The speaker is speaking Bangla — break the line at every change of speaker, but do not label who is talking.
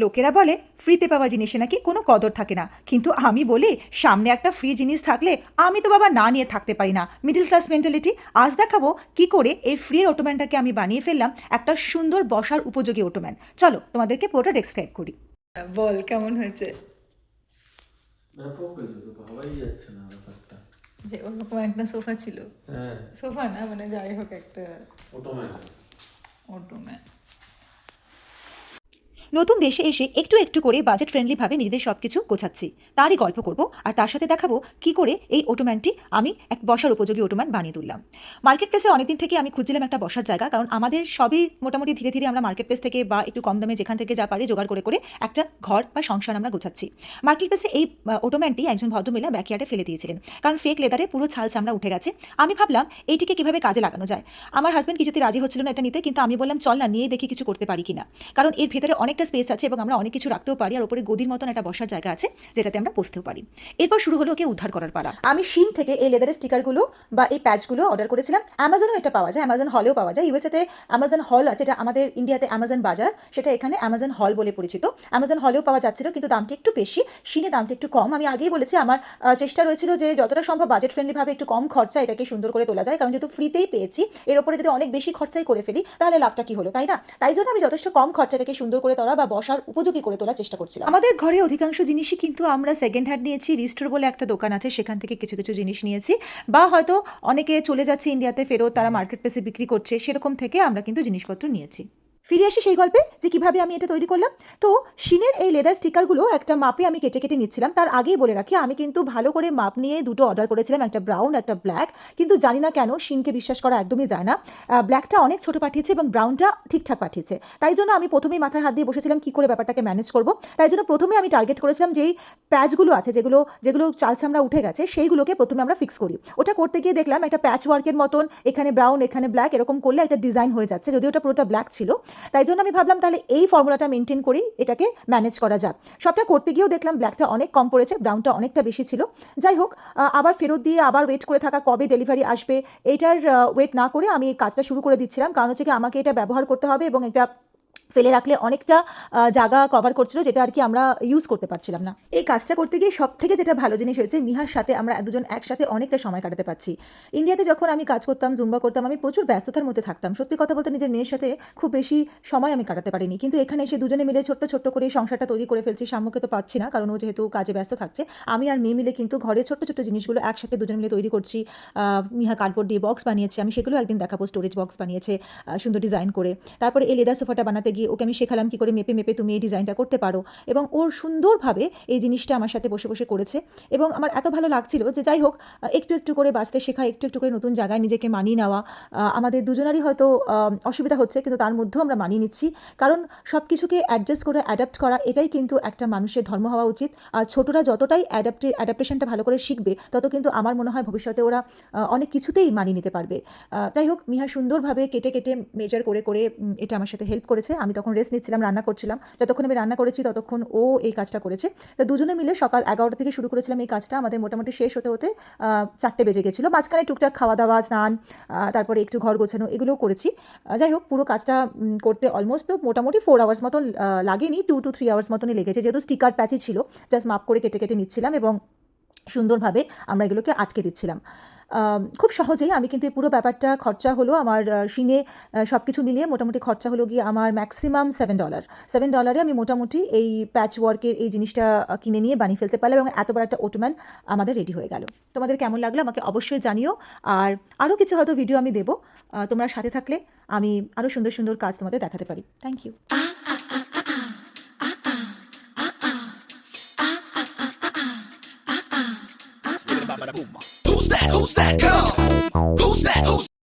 লোকেরা বলে ফ্রিতে পাওয়া জিনিসে নাকি কোনো কদর থাকে না, কিন্তু আমি বলি সামনে একটা ফ্রি জিনিস থাকলে আমি তো বাবা না নিয়ে থাকতে পারি না। Middle class mentality. আজ দেখাবো কি করে এই ফ্রি অটোম্যানটাকে আমি বানিয়ে ফেললাম একটা সুন্দর বসার উপযোগী অটোম্যান। চলো তোমাদেরকে পুরোটা ডেসক্রাইব করি। বল কেমন হয়েছে?
ব্যাপক হয়েছে তো, ভাবাই যাচ্ছে না ব্যাপারটা।
যে ওরকম একটা সোফা ছিল,
হ্যাঁ,
সোফা না মানে যাই হোক একটা
অটোম্যান।
অটোম্যান। নতুন দেশে এসে একটু একটু করে বাজেট ফ্রেন্ডলিভাবে নিজেদের সব কিছু গোছাচ্ছি, তারই গল্প করব আর তার সাথে দেখাবো কি করে এই অটোম্যানটি আমি এক বসার উপযোগী অটোম্যান বানিয়ে তুললাম। মার্কেট প্লেসে অনেকদিন থেকে আমি খুঁজছিলাম একটা বসার জায়গা, কারণ আমাদের সবই মোটামুটি ধীরে ধীরে আমরা মার্কেট প্লেস থেকে বা একটু কম দামে যেখান থেকে যা পারি জোগাড় করে করে একটা ঘর বা সংসার আমরা গোছাচ্ছি। মার্কেট প্লেসে এই অটোম্যানটি একজন ভদ্রমহিলা ব্যাকইয়ার্ডে ফেলে দিয়েছিলেন, কারণ ফেক লেদারে পুরো ছাল চামড়া উঠে গেছে। আমি ভাবলাম এইটিকে কিভাবে কাজে লাগানো যায়। আমার হাজব্যান্ড কিছুতে রাজি হচ্ছিল না এটা নিতে, কিন্তু আমি বললাম চল না নিয়ে দেখি কিছু করতে পারি কিনা, কারণ এর ভেতরে অনেকটা স্পেস আছে এবং আমরা অনেক কিছু রাখতেও পারি, আর উপরে গদির মতন একটা বসার জায়গা আছে যেটাতে আমরা বসতেও পারি। এরপর শুরু হলো ওকে উদ্ধার করার পালা। আমি শিন থেকে এই লেদারের স্টিকারগুলো বা এই প্যাচগুলো অর্ডার করেছিলাম। অ্যামাজনেও এটা পাওয়া যায়, অ্যামাজন হলেও পাওয়া যায়। ইউএসএতে অ্যামাজন হল আছে, যেটা আমাদের ইন্ডিয়াতে অ্যামাজন বাজার, সেটা এখানে অ্যামাজন হল বলে পরিচিত। অ্যামাজন হলেও পাওয়া যাচ্ছিল, কিন্তু দামটা একটু বেশি, শিনে দামটা একটু কম। আমি আগেই বলেছি আমার চেষ্টা রয়েছিল যে যতটা সম্ভব বাজেট ফ্রেন্ডলিভাবে একটু কম খরচা এটাকে সুন্দর করে তোলা যায়, কারণ যেহেতু ফ্রিতেই পেয়েছি এর উপরে যদি অনেক বেশি খরচাই করে ফেলি তাহলে লাভটা কি হলো, তাই না? তাই জন্য আমি যথেষ্ট কম খরচাটাকে সুন্দর করে তোলা বা বসার উপযোগী করে তোলার চেষ্টা করছিলাম। আমাদের ঘরে অধিকাংশ জিনিসই কিন্তু আমরা সেকেন্ড হ্যান্ড নিয়েছি। রিস্টোর বলে একটা দোকান আছে, সেখান থেকে কিছু কিছু জিনিস নিয়েছি, বা হয়তো অনেকে চলে যাচ্ছে ইন্ডিয়াতে ফেরত, তারা মার্কেট প্লেসে বিক্রি করছে, সেরকম থেকে আমরা কিন্তু জিনিসপত্র নিয়েছি। ফিরে আসি সেই গল্পে যে কিভাবে আমি এটা তৈরি করলাম। তো শিনের এই লেদার স্টিকারগুলো একটা মাপে আমি কেটে কেটে নিচ্ছিলাম। তার আগেই বলে রাখি আমি কিন্তু ভালো করে মাপ নিয়ে দুটো অর্ডার করেছিলাম, একটা ব্রাউন একটা ব্ল্যাক, কিন্তু জানি না কেন শিনকে বিশ্বাস করা একদমই যায় না। ব্ল্যাকটা অনেক ছোটো পাঠিয়েছে এবং ব্রাউনটা ঠিকঠাক পাঠিয়েছে। তাই জন্য আমি প্রথমেই মাথায় হাত দিয়ে বসেছিলাম কী করে ব্যাপারটাকে ম্যানেজ করব। তাই জন্য প্রথমে আমি টার্গেট করেছিলাম যেই প্যাচগুলো আছে, যেগুলো যেগুলো চালচামড়া উঠে গেছে, সেইগুলোকে প্রথমে আমরা ফিক্স করি। ওটা করতে গিয়ে দেখলাম একটা প্যাচ ওয়ার্কের মতন, এখানে ব্রাউন এখানে ব্ল্যাক, এরকম করলে একটা ডিজাইন হয়ে যাচ্ছে, যদিও ওটা পুরোটা ব্ল্যাক ছিল। তাই জন্য আমি ভাবলাম তাহলে এই ফর্মুলাটা মেনটেন করেই এটাকে ম্যানেজ করা যাক। সবটা করতে গিয়েও দেখলাম ব্ল্যাকটা অনেক কম পড়েছে, ব্রাউনটা অনেকটা বেশি ছিল। যাই হোক, আবার ফেরত দিয়ে আবার ওয়েট করে থাকা কবে ডেলিভারি আসবে এইটার ওয়েট না করে আমি কাজটা শুরু করে দিচ্ছিলাম, কারণ হচ্ছে কি আমাকে এটা ব্যবহার করতে হবে এবং এটা ফেলে রাখলে অনেকটা জায়গা কভার করছিল, যেটা আর কি আমরা ইউজ করতে পারছিলাম না। এই কাজটা করতে গিয়ে সব থেকে যেটা ভালো জিনিস হয়েছে, মিহার সাথে আমরা দুজন একসাথে অনেকটা সময় কাটাতে পারছি। ইন্ডিয়াতে যখন আমি কাজ করতাম, জুম্বা করতাম, আমি প্রচুর ব্যস্ততার মধ্যে থাকতাম। সত্যি কথা বলতে নিজের মেয়ের সাথে খুব বেশি সময় আমি কাটাতে পারিনি, কিন্তু এখানে এসে দুজনে মিলে ছোট্ট ছোট্ট করে সংসারটা তৈরি করে ফেলছি। সাম্যকে তো পাচ্ছি না, কারণ ও যেহেতু কাজে ব্যস্ত থাকছে। আমি আর মেয়ে মিলে কিন্তু ঘরে ছোট্ট ছোট্ট জিনিসগুলো একসাথে দুজন মিলে তৈরি করছি। মিহা কার্ডবোর্ড দিয়ে বক্স বানিয়েছে, আমি সেগুলো একদিন দেখাবো। স্টোরেজ বক্স বানিয়েছে সুন্দর ডিজাইন করে। তারপরে এই লেদার সোফাটা বানাতে গিয়ে ওকে আমি শেখালাম কি করে মেপে মেপে তুমি এই ডিজাইনটা করতে পারো, এবং ওর সুন্দরভাবে এই জিনিসটা আমার সাথে বসে বসে করেছে। এবং আমার এত ভালো লাগছিল যে যাই হোক, একটু একটু করে বাঁচতে শেখা, একটু একটু করে নতুন জায়গায় নিজেকে মানিয়ে নেওয়া। আমাদের দুজনারই হয়তো অসুবিধা হচ্ছে, কিন্তু তার মধ্যেও আমরা মানিয়ে নিচ্ছি, কারণ সব কিছুকে অ্যাডজাস্ট করে অ্যাডাপ্ট করা এটাই কিন্তু একটা মানুষের ধর্ম হওয়া উচিত। আর ছোটরা যতটাই অ্যাডাপ্টেশনটা ভালো করে শিখবে, তত কিন্তু আমার মনে হয় ভবিষ্যতে ওরা অনেক কিছুতেই মানিয়ে নিতে পারবে। যাই হোক, মিহা সুন্দরভাবে কেটে কেটে মেজার করে করে এটা আমার সাথে হেল্প করেছে। আমি তখন রেস্ট নিচ্ছিলাম, রান্না করছিলাম। যতক্ষণ আমি রান্না করেছি ততক্ষণ ও এই কাজটা করেছে। তো দুজনে মিলে সকাল 11টা থেকে শুরু করেছিলাম এই কাজটা। আমাদের মোটামুটি শেষ হতে হতে 4টে বেজে গেছিলো। মাঝখানে টুকটাক খাওয়া দাওয়া, স্নান, তারপরে একটু ঘর গোছানো, এগুলোও করেছি। যাই হোক, পুরো কাজটা করতে অলমোস্ট তো মোটামুটি 4 আওয়ার্স মতন লাগেনি, 2 to 3 আওয়ার্স মতনই লেগেছে, যেহেতু স্টিকার প্যাচই ছিল। জাস্ট মাপ করে কেটে কেটে নিচ্ছিলাম এবং সুন্দরভাবে আমরা এগুলোকে আটকে দিচ্ছিলাম। খুব সহজেই আমি কিন্তু এই পুরো ব্যাপারটা খরচা হলো আমার শিনে সব কিছু মিলিয়ে মোটামুটি খরচা হলো গিয়ে আমার ম্যাক্সিমাম $7। $7 আমি মোটামুটি এই প্যাচ ওয়ার্কের এই জিনিসটা কিনে নিয়ে বানিয়ে ফেলতে পারলাম, এবং এত বড় একটা অটোম্যান আমাদের রেডি হয়ে গেল। তোমাদের কেমন লাগলো আমাকে অবশ্যই জানিও। আর আরও কিছু হয়তো ভিডিও আমি দেবো, তোমরা সাথে থাকলে আমি আরও সুন্দর সুন্দর কাজ তোমাদের দেখাতে পারি। Thank you.
Who's that? Who's that? Come on. Who's that? Who's